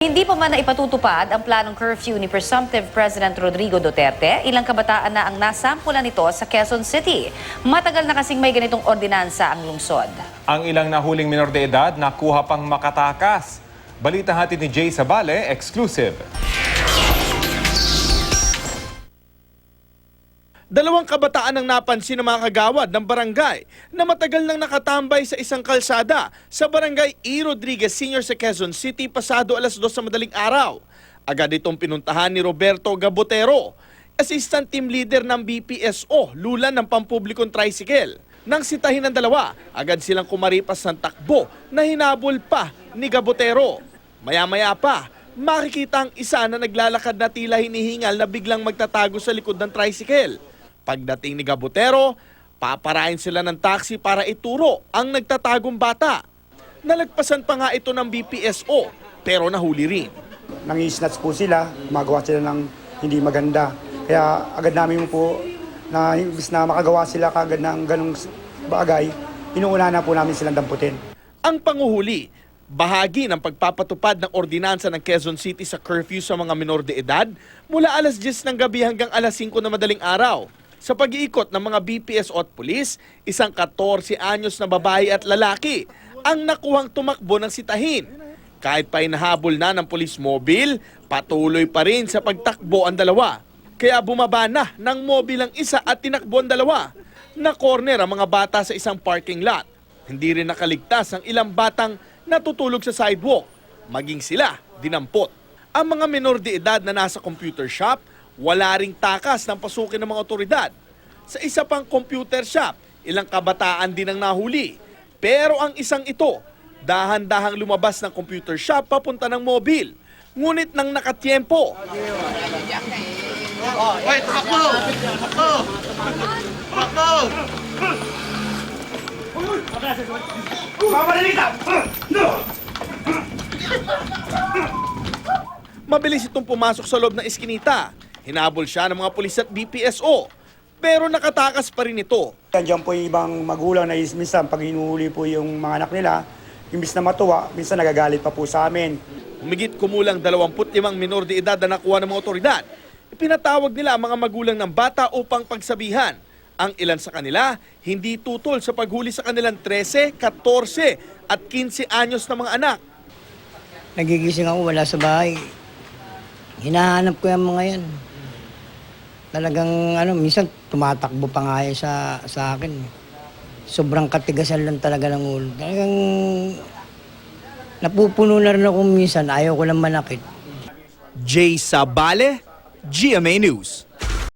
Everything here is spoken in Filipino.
Hindi pa man naipatutupad ang planong curfew ni presumptive President Rodrigo Duterte, ilang kabataan na ang nasampulan nito sa Quezon City. Matagal na kasing may ganitong ordinansa ang lungsod. Ang ilang nahuling minor de edad nakuha pang makatakas. Balita hatid ni Jay Sabale, exclusive. Dalawang kabataan ang napansin ng mga kagawad ng barangay na matagal nang nakatambay sa isang kalsada sa barangay E. Rodriguez Sr. sa Quezon City pasado alas 2 sa madaling araw. Agad itong pinuntahan ni Roberto Gabotero, assistant team leader ng BPSO, lulan ng pampublikong tricycle. Nang sitahin ng dalawa, agad silang kumaripas ng takbo na hinabol pa ni Gabotero. Maya-maya pa, makikita ang isa na naglalakad na tila hinihingal na biglang magtatago sa likod ng tricycle. Pagdating ni Gabotero, paparain sila ng taxi para ituro ang nagtatagong bata. Nalagpasan pa nga ito ng BPSO pero nahuli rin. Nangi-snatch po sila, gumagawa sila ng hindi maganda. Kaya agad namin po na imbis na makagawa sila kagad ng ganong bagay, inuuna na po namin silang damputin. Ang panguhuli, bahagi ng pagpapatupad ng ordinansa ng Quezon City sa curfew sa mga minor de edad mula alas 10 ng gabi hanggang alas 5 na madaling araw. Sa pag-iikot ng mga BPSO at pulis, isang 14 anyos na babae at lalaki ang nakuhang tumakbo ng sitahin. Kahit pa inahabol na ng police mobile, patuloy pa rin sa pagtakbo ang dalawa. Kaya bumaba na ng mobile ang isa at tinakbo ang dalawa. Na-corner ang mga bata sa isang parking lot. Hindi rin nakaligtas ang ilang batang natutulog sa sidewalk. Maging sila dinampot. Ang mga minor de edad na nasa computer shop, wala ring takas ng pasukin ng mga otoridad. Sa isa pang computer shop, ilang kabataan din ang nahuli. Pero ang isang ito, dahan-dahang lumabas ng computer shop papunta ng mobil. Ngunit nang nakatiempo, mabilis itong pumasok sa loob ng iskinita. Hinabol siya ng mga pulis at BPSO. Pero nakatakas pa rin ito. Diyan po yung ibang magulang na minsan pag hinuhuli po yung mga anak nila, imbis na matuwa, minsan nagagalit pa po sa amin. Humigit kumulang 25 minor de edad na nakuha ng mga otoridad. Ipinatawag nila ang mga magulang ng bata upang pagsabihan. Ang ilan sa kanila, hindi tutol sa paghuli sa kanilang 13, 14 at 15 anyos na mga anak. Nagigising ako, wala sa bahay. Hinahanap ko yung mga yan. Talagang minsan tumatakbo pa nga sa akin. Sobrang katigasan lang talaga ng ulo. Talagang napupuno na rin ako minsan, ayaw ko lang manakit. Jay Sabale, GMA News.